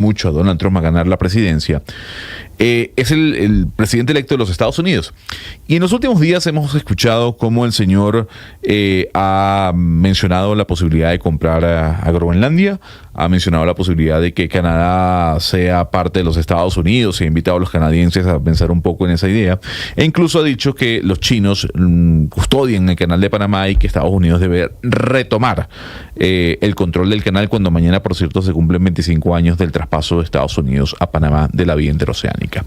mucho a Donald Trump a ganar la presidencia, es el presidente electo de los Estados Unidos. Y en los últimos días hemos escuchado cómo el señor ha mencionado la posibilidad de comprar a Groenlandia, ha mencionado la posibilidad de que Canadá sea parte de los Estados Unidos, y ha invitado a los canadienses a pensar un poco en esa idea, e incluso ha dicho que los chinos custodian el canal de Panamá y que Estados Unidos debe retomar el control del canal cuando mañana, por cierto, se cumplen 25 años del traspaso de Estados Unidos a Panamá de la vía interoceánica.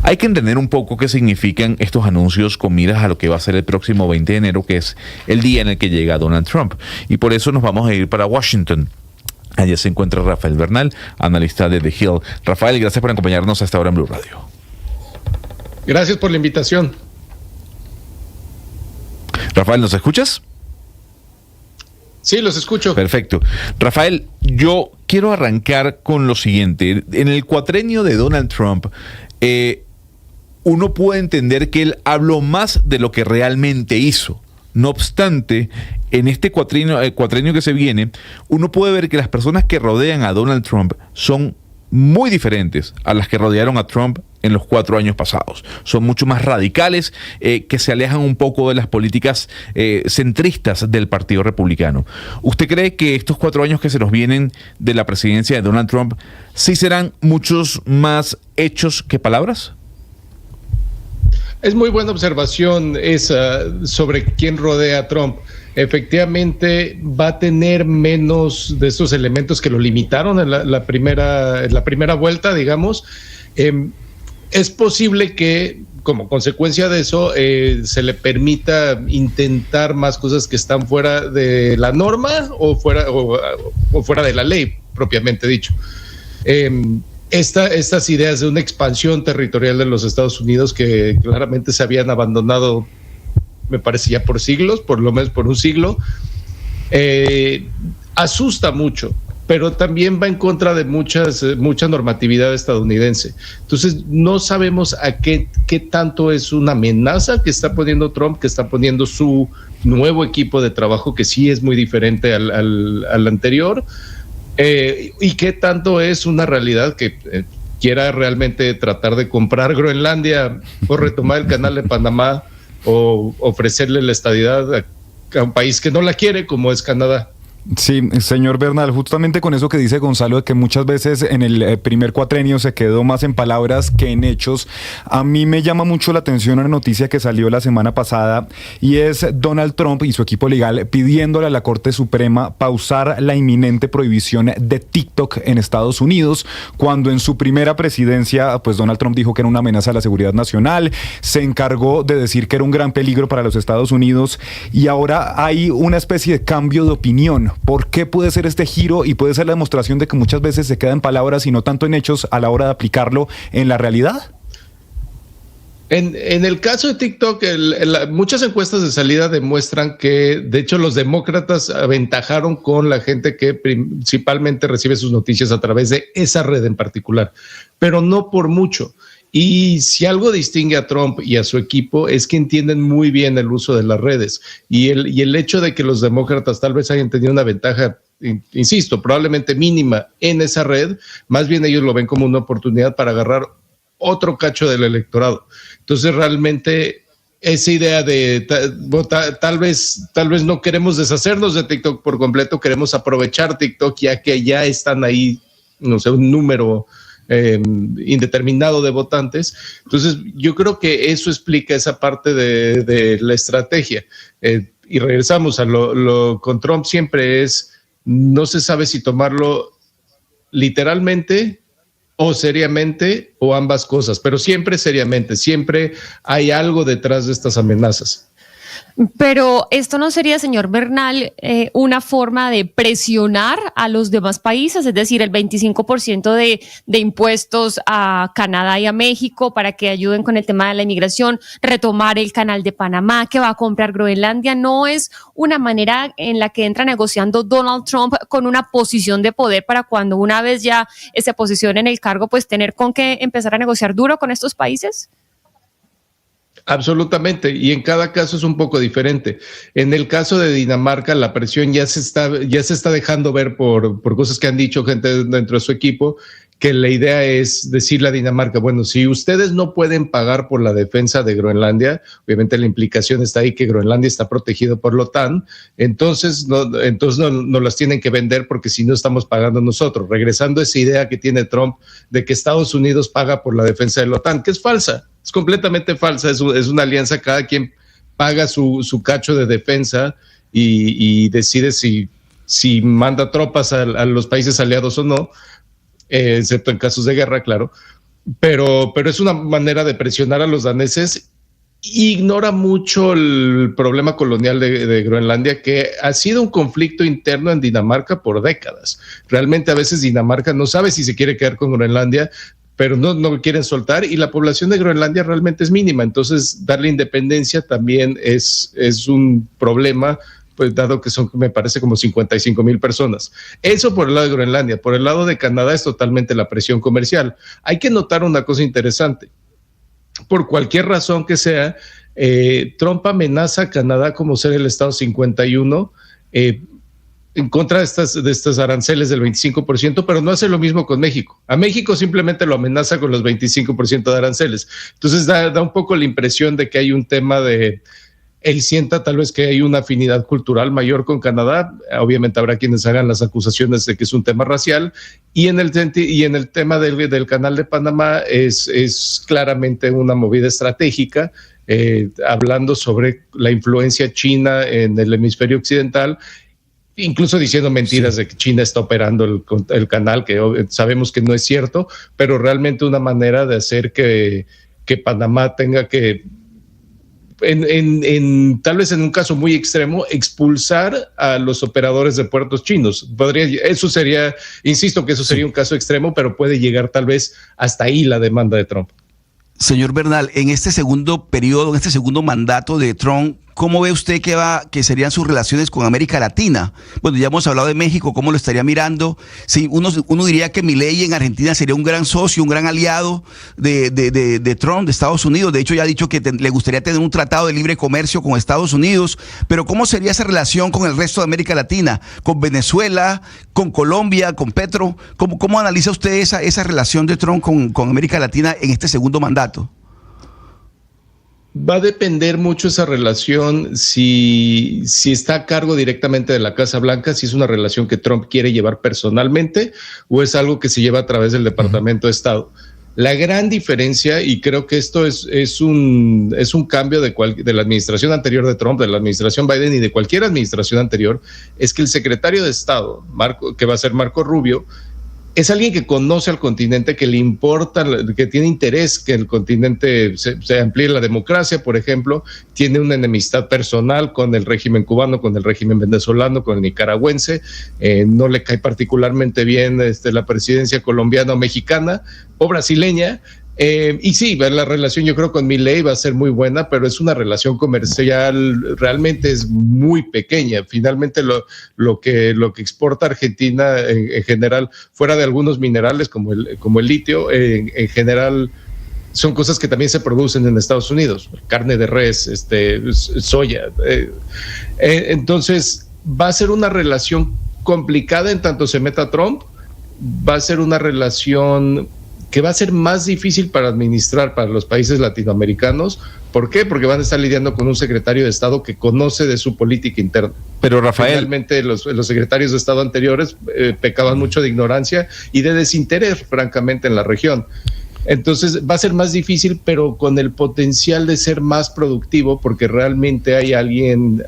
Hay que entender un poco qué significan estos anuncios con miras a lo que va a ser el próximo 20 de enero, que es el día en el que llega Donald Trump. Y por eso nos vamos a ir para Washington. Allí se encuentra Rafael Bernal, analista de The Hill. Rafael, gracias por acompañarnos hasta ahora en Blue Radio. Gracias por la invitación. Rafael, ¿nos escuchas? Sí, los escucho. Perfecto. Rafael, yo quiero arrancar con lo siguiente. En el cuatrenio de Donald Trump, uno puede entender que él habló más de lo que realmente hizo. No obstante, en este cuatrenio que se viene, uno puede ver que las personas que rodean a Donald Trump son muy diferentes a las que rodearon a Trump en los 4 años pasados. Son mucho más radicales, que se alejan un poco de las políticas centristas del Partido Republicano. ¿Usted cree que estos 4 años que se nos vienen de la presidencia de Donald Trump sí serán muchos más hechos que palabras? Es muy buena observación esa sobre quién rodea a Trump. Efectivamente va a tener menos de estos elementos que lo limitaron en la primera vuelta, digamos. Es posible que como consecuencia de eso se le permita intentar más cosas que están fuera de la norma o fuera de la ley, propiamente dicho. Estas ideas de una expansión territorial de los Estados Unidos que claramente se habían abandonado, me parece ya por siglos, por lo menos por un siglo, asusta mucho, pero también va en contra de mucha normatividad estadounidense. Entonces no sabemos a qué tanto es una amenaza que está poniendo Trump, que está poniendo su nuevo equipo de trabajo, que sí es muy diferente al anterior, y qué tanto es una realidad que quiera realmente tratar de comprar Groenlandia o retomar el canal de Panamá o ofrecerle la estadidad a un país que no la quiere, como es Canadá. Sí, señor Bernal, justamente con eso que dice Gonzalo, de que muchas veces en el primer cuatrenio se quedó más en palabras que en hechos, a mí me llama mucho la atención una noticia que salió la semana pasada, y es Donald Trump y su equipo legal pidiéndole a la Corte Suprema pausar la inminente prohibición de TikTok en Estados Unidos, cuando en su primera presidencia, pues Donald Trump dijo que era una amenaza a la seguridad nacional, se encargó de decir que era un gran peligro para los Estados Unidos, y ahora hay una especie de cambio de opinión. ¿Por qué puede ser este giro? Y puede ser la demostración de que muchas veces se queda en palabras y no tanto en hechos a la hora de aplicarlo en la realidad. En el caso de TikTok, muchas encuestas de salida demuestran que, de hecho, los demócratas aventajaron con la gente que principalmente recibe sus noticias a través de esa red en particular, pero no por mucho. Y si algo distingue a Trump y a su equipo es que entienden muy bien el uso de las redes, y el hecho de que los demócratas tal vez hayan tenido una ventaja, insisto, probablemente mínima en esa red, más bien ellos lo ven como una oportunidad para agarrar otro cacho del electorado. Entonces realmente esa idea de tal vez no queremos deshacernos de TikTok por completo, queremos aprovechar TikTok ya que ya están ahí, no sé, un número indeterminado de votantes. Entonces yo creo que eso explica esa parte de la estrategia. Y regresamos a lo con Trump, siempre no se sabe si tomarlo literalmente o seriamente o ambas cosas, pero siempre seriamente, siempre hay algo detrás de estas amenazas. Pero esto no sería, señor Bernal, una forma de presionar a los demás países, es decir, el 25% de impuestos a Canadá y a México para que ayuden con el tema de la inmigración, retomar el canal de Panamá, que va a comprar Groenlandia. ¿No es una manera en la que entra negociando Donald Trump con una posición de poder para cuando una vez ya se posicione en el cargo, pues tener con qué empezar a negociar duro con estos países? Absolutamente, y en cada caso es un poco diferente. En el caso de Dinamarca, la presión ya se está dejando ver por cosas que han dicho gente dentro de su equipo, que la idea es decirle a Dinamarca, bueno, si ustedes no pueden pagar por la defensa de Groenlandia, obviamente la implicación está ahí que Groenlandia está protegido por la OTAN, entonces no las tienen que vender porque si no estamos pagando nosotros. Regresando a esa idea que tiene Trump de que Estados Unidos paga por la defensa de la OTAN, que es falsa, es completamente falsa, es una alianza, cada quien paga su cacho de defensa y decide si manda tropas a los países aliados o no, excepto en casos de guerra, claro, pero es una manera de presionar a los daneses. Ignora mucho el problema colonial de Groenlandia, que ha sido un conflicto interno en Dinamarca por décadas. Realmente a veces Dinamarca no sabe si se quiere quedar con Groenlandia, pero no quieren soltar, y la población de Groenlandia realmente es mínima, entonces darle independencia también es un problema, pues dado que son, me parece, como 55,000 personas. Eso por el lado de Groenlandia. Por el lado de Canadá es totalmente la presión comercial. Hay que notar una cosa interesante. Por cualquier razón que sea, Trump amenaza a Canadá como ser el Estado 51 en contra de estas aranceles del 25%, pero no hace lo mismo con México. A México simplemente lo amenaza con los 25% de aranceles. Entonces da un poco la impresión de que hay un tema de... Él sienta tal vez que hay una afinidad cultural mayor con Canadá. Obviamente habrá quienes hagan las acusaciones de que es un tema racial, y en el tema del Canal de Panamá es claramente una movida estratégica, hablando sobre la influencia china en el hemisferio occidental, incluso diciendo mentiras de que China está operando el canal, que sabemos que no es cierto, pero realmente una manera de hacer que Panamá tenga que, tal vez en un caso muy extremo, expulsar a los operadores de puertos chinos. Eso sería, insisto que eso sería un caso extremo, pero puede llegar tal vez hasta ahí la demanda de Trump. Señor Bernal, en este segundo periodo, en este segundo mandato de Trump, ¿cómo ve usted que serían sus relaciones con América Latina? Bueno, ya hemos hablado de México, ¿cómo lo estaría mirando? Sí, uno diría que Milei en Argentina sería un gran socio, un gran aliado de Trump, de Estados Unidos. De hecho, ya ha dicho que le gustaría tener un tratado de libre comercio con Estados Unidos. Pero ¿cómo sería esa relación con el resto de América Latina? ¿Con Venezuela, con Colombia, con Petro? ¿Cómo analiza usted esa relación de Trump con América Latina en este segundo mandato? Va a depender mucho esa relación si está a cargo directamente de la Casa Blanca, si es una relación que Trump quiere llevar personalmente o es algo que se lleva a través del Departamento de Estado. La gran diferencia, y creo que esto es un cambio de la administración anterior de Trump, de la administración Biden y de cualquier administración anterior, es que el secretario de Estado, que va a ser Marco Rubio, es alguien que conoce al continente, que le importa, que tiene interés que el continente se amplíe la democracia, por ejemplo. Tiene una enemistad personal con el régimen cubano, con el régimen venezolano, con el nicaragüense. No le cae particularmente bien la presidencia colombiana o mexicana o brasileña. Y sí, la relación yo creo con Milei va a ser muy buena, pero es una relación comercial, realmente es muy pequeña. Finalmente lo que exporta Argentina en general, fuera de algunos minerales como el litio, en general son cosas que también se producen en Estados Unidos, carne de res, soya. Entonces va a ser una relación complicada en tanto se meta Trump, va a ser una relación que va a ser más difícil para administrar para los países latinoamericanos. ¿Por qué? Porque van a estar lidiando con un secretario de Estado que conoce de su política interna. Pero Rafael, realmente los secretarios de Estado anteriores pecaban mucho de ignorancia y de desinterés, francamente, en la región. Entonces va a ser más difícil, pero con el potencial de ser más productivo, porque realmente hay alguien,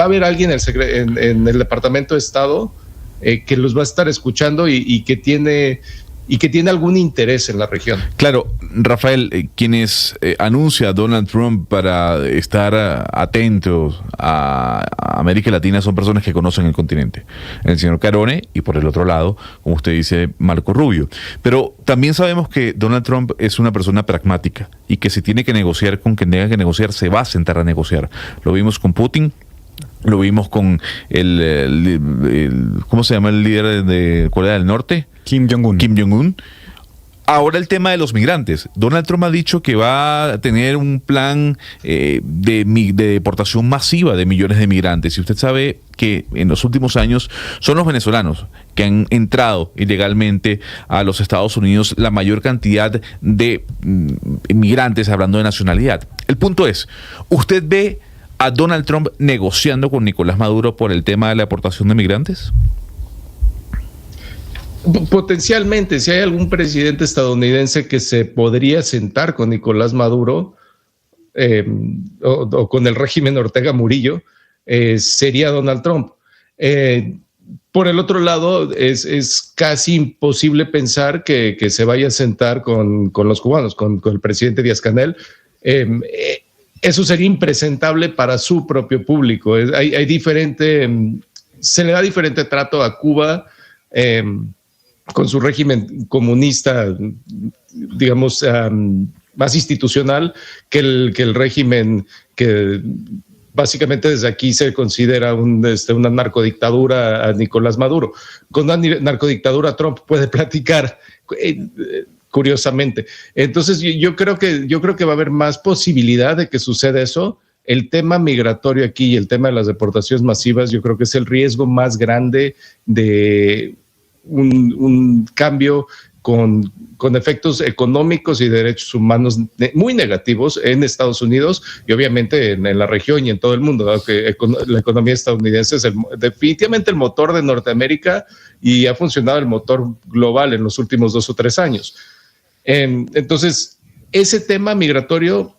va a haber alguien en el Departamento de Estado que los va a estar escuchando y que tiene algún interés en la región. Claro, Rafael, quienes anuncia a Donald Trump para estar atentos a América Latina son personas que conocen el continente. El señor Carone y por el otro lado, como usted dice, Marco Rubio. Pero también sabemos que Donald Trump es una persona pragmática y que si tiene que negociar con quien tenga que negociar, se va a sentar a negociar. Lo vimos con Putin. Lo vimos con ¿cómo se llama el líder de Corea del Norte? Kim Jong-un. Ahora el tema de los migrantes. Donald Trump ha dicho que va a tener un plan de deportación masiva de millones de migrantes. Y usted sabe que en los últimos años son los venezolanos que han entrado ilegalmente a los Estados Unidos la mayor cantidad de migrantes, hablando de nacionalidad. El punto es, ¿usted ve a Donald Trump negociando con Nicolás Maduro por el tema de la deportación de migrantes? Potencialmente, si hay algún presidente estadounidense que se podría sentar con Nicolás Maduro o con el régimen Ortega Murillo, sería Donald Trump. Por el otro lado, es casi imposible pensar que se vaya a sentar con los cubanos, con el presidente Díaz-Canel. Eso sería impresentable para su propio público. Se le da diferente trato a Cuba con su régimen comunista, digamos, más institucional que el régimen que básicamente desde aquí se considera una narcodictadura a Nicolás Maduro. Con una narcodictadura Trump puede platicar, curiosamente. Entonces yo creo que va a haber más posibilidad de que suceda eso. El tema migratorio aquí y el tema de las deportaciones masivas, yo creo que es el riesgo más grande de un cambio con efectos económicos y derechos humanos muy negativos en Estados Unidos y obviamente en la región y en todo el mundo, ¿no? Que la economía estadounidense es definitivamente el motor de Norteamérica y ha funcionado el motor global en los últimos 2 o 3 años. Entonces, ese tema migratorio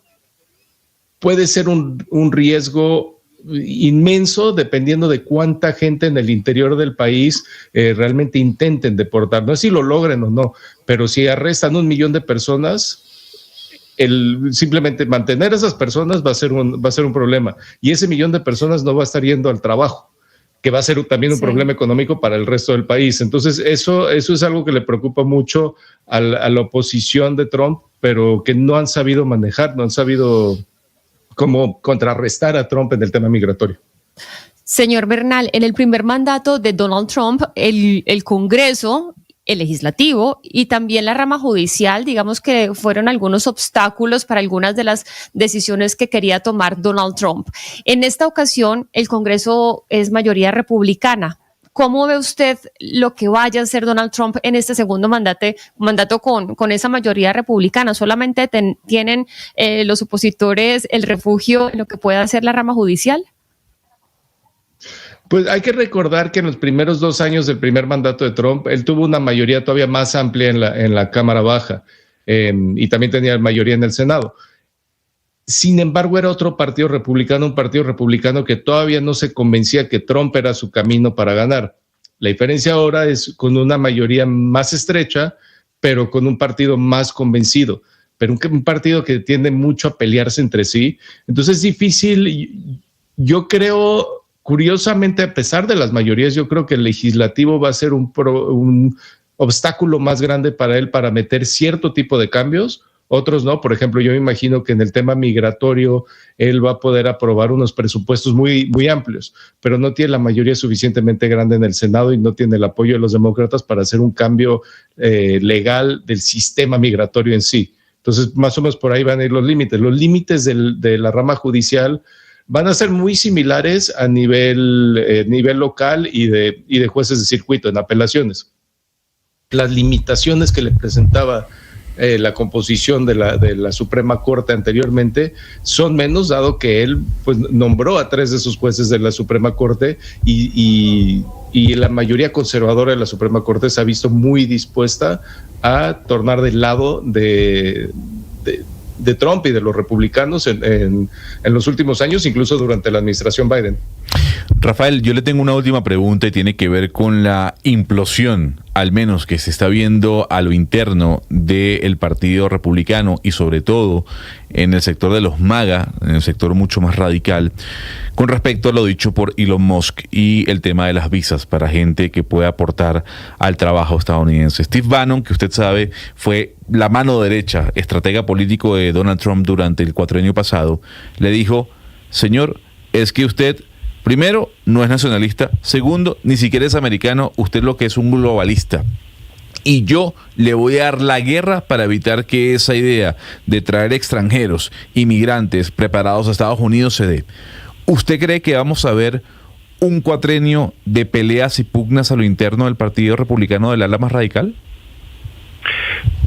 puede ser un riesgo inmenso dependiendo de cuánta gente en el interior del país realmente intenten deportar. No sé si lo logren o no, pero si arrestan 1 millón de personas, simplemente mantener a esas personas va a ser un problema. Y ese 1 millón de personas no va a estar yendo al trabajo, que va a ser también un problema económico para el resto del país. Entonces, eso es algo que le preocupa mucho a la oposición de Trump, pero que no han sabido manejar, no han sabido cómo contrarrestar a Trump en el tema migratorio. Señor Bernal, en el primer mandato de Donald Trump, el Congreso, el legislativo y también la rama judicial, digamos que fueron algunos obstáculos para algunas de las decisiones que quería tomar Donald Trump. En esta ocasión, el Congreso es mayoría republicana. ¿Cómo ve usted lo que vaya a hacer Donald Trump en este segundo mandato con esa mayoría republicana? ¿Solamente tienen los opositores el refugio en lo que pueda hacer la rama judicial? Pues hay que recordar que en los primeros 2 años del primer mandato de Trump, él tuvo una mayoría todavía más amplia en la Cámara Baja y también tenía mayoría en el Senado. Sin embargo, era otro partido republicano, un partido republicano que todavía no se convencía que Trump era su camino para ganar. La diferencia ahora es con una mayoría más estrecha, pero con un partido más convencido, pero un partido que tiende mucho a pelearse entre sí. Entonces es difícil. Yo creo, curiosamente, a pesar de las mayorías, yo creo que el legislativo va a ser un obstáculo más grande para él para meter cierto tipo de cambios. Otros no. Por ejemplo, yo me imagino que en el tema migratorio él va a poder aprobar unos presupuestos muy, muy amplios, pero no tiene la mayoría suficientemente grande en el Senado y no tiene el apoyo de los demócratas para hacer un cambio legal del sistema migratorio en sí. Entonces, más o menos por ahí van a ir los límites. Los límites de la rama judicial van a ser muy similares a nivel local y de jueces de circuito en apelaciones. Las limitaciones que le presentaba la composición de la Suprema Corte anteriormente son menos, dado que él pues nombró a 3 de sus jueces de la Suprema Corte y la mayoría conservadora de la Suprema Corte se ha visto muy dispuesta a tornar del lado de Trump y de los republicanos en los últimos años, incluso durante la administración Biden. Rafael, yo le tengo una última pregunta y tiene que ver con la implosión, al menos que se está viendo a lo interno del Partido Republicano y sobre todo en el sector de los MAGA, en el sector mucho más radical, con respecto a lo dicho por Elon Musk y el tema de las visas para gente que puede aportar al trabajo estadounidense. Steve Bannon, que usted sabe, fue la mano derecha, estratega político de Donald Trump durante el cuatrienio pasado, le dijo: señor, es que usted, primero, no es nacionalista. Segundo, ni siquiera es americano. Usted lo que es un globalista. y yo le voy a dar la guerra para evitar que esa idea de traer extranjeros, inmigrantes preparados a Estados Unidos se dé. ¿Usted cree que vamos a ver un cuatrenio de peleas y pugnas a lo interno del Partido Republicano del ala más radical?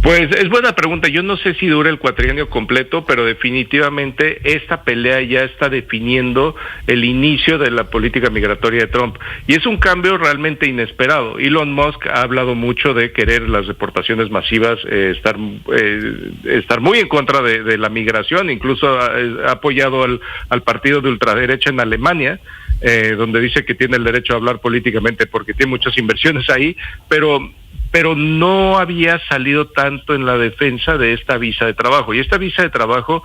Pues es buena pregunta. Yo no sé si dura el cuatrienio completo, pero definitivamente esta pelea ya está definiendo el inicio de la política migratoria de Trump. Y es un cambio realmente inesperado. Elon Musk ha hablado mucho de querer las deportaciones masivas, estar muy en contra de la migración, incluso ha apoyado al partido de ultraderecha en Alemania, donde dice que tiene el derecho a hablar políticamente porque tiene muchas inversiones ahí, pero no había salido tanto en la defensa de esta visa de trabajo. Y esta visa de trabajo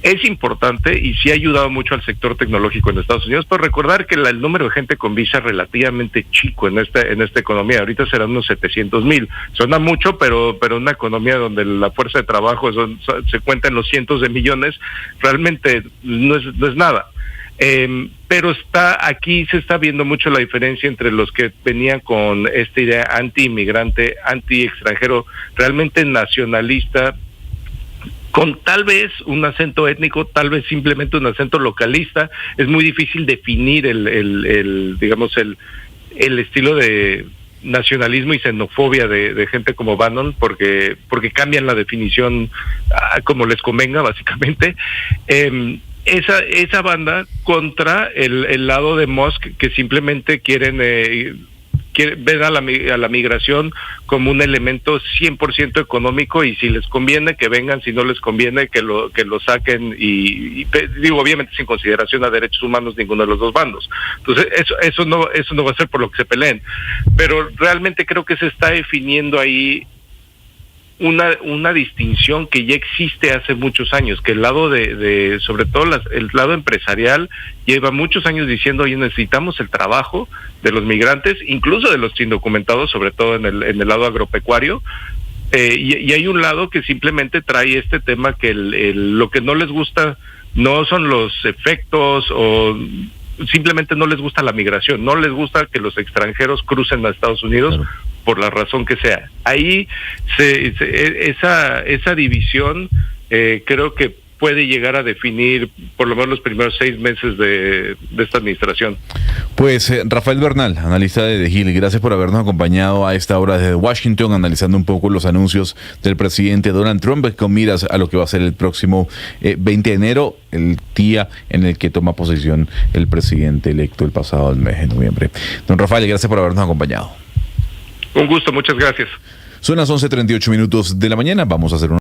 es importante y sí ha ayudado mucho al sector tecnológico en Estados Unidos, pero recordar que el número de gente con visa es relativamente chico en esta economía. Ahorita serán unos 700,000. Suena mucho, pero una economía donde la fuerza de trabajo se cuenta en los cientos de millones, realmente no es nada. Pero aquí se está viendo mucho la diferencia entre los que venían con esta idea anti-inmigrante, anti-extranjero, realmente nacionalista, con tal vez un acento étnico, tal vez simplemente un acento localista. Es muy difícil definir el estilo de nacionalismo y xenofobia de gente como Bannon, porque cambian la definición como les convenga, básicamente. Esa banda contra el lado de Musk, que simplemente quieren ver a la migración como un elemento 100% económico, y si les conviene que vengan, si no les conviene que lo saquen, y digo, obviamente sin consideración a derechos humanos ninguno de los dos bandos. Entonces eso no va a ser por lo que se peleen, pero realmente creo que se está definiendo ahí una distinción que ya existe hace muchos años, que el lado sobre todo el lado empresarial lleva muchos años diciendo: oye, necesitamos el trabajo de los migrantes, incluso de los indocumentados, sobre todo en el lado agropecuario, y hay un lado que simplemente trae este tema que lo que no les gusta no son los efectos, o simplemente no les gusta la migración, no les gusta que los extranjeros crucen a Estados Unidos. Claro. Por la razón que sea. Ahí esa división creo que puede llegar a definir por lo menos los primeros 6 meses de esta administración. Pues Rafael Bernal, analista de The Hill, gracias por habernos acompañado a esta hora desde Washington, analizando un poco los anuncios del presidente Donald Trump con miras a lo que va a ser el próximo 20 de enero, el día en el que toma posesión el presidente electo el pasado mes de noviembre. Don Rafael, gracias por habernos acompañado. Un gusto, muchas gracias. Son las 11:38 de la mañana, vamos a hacer una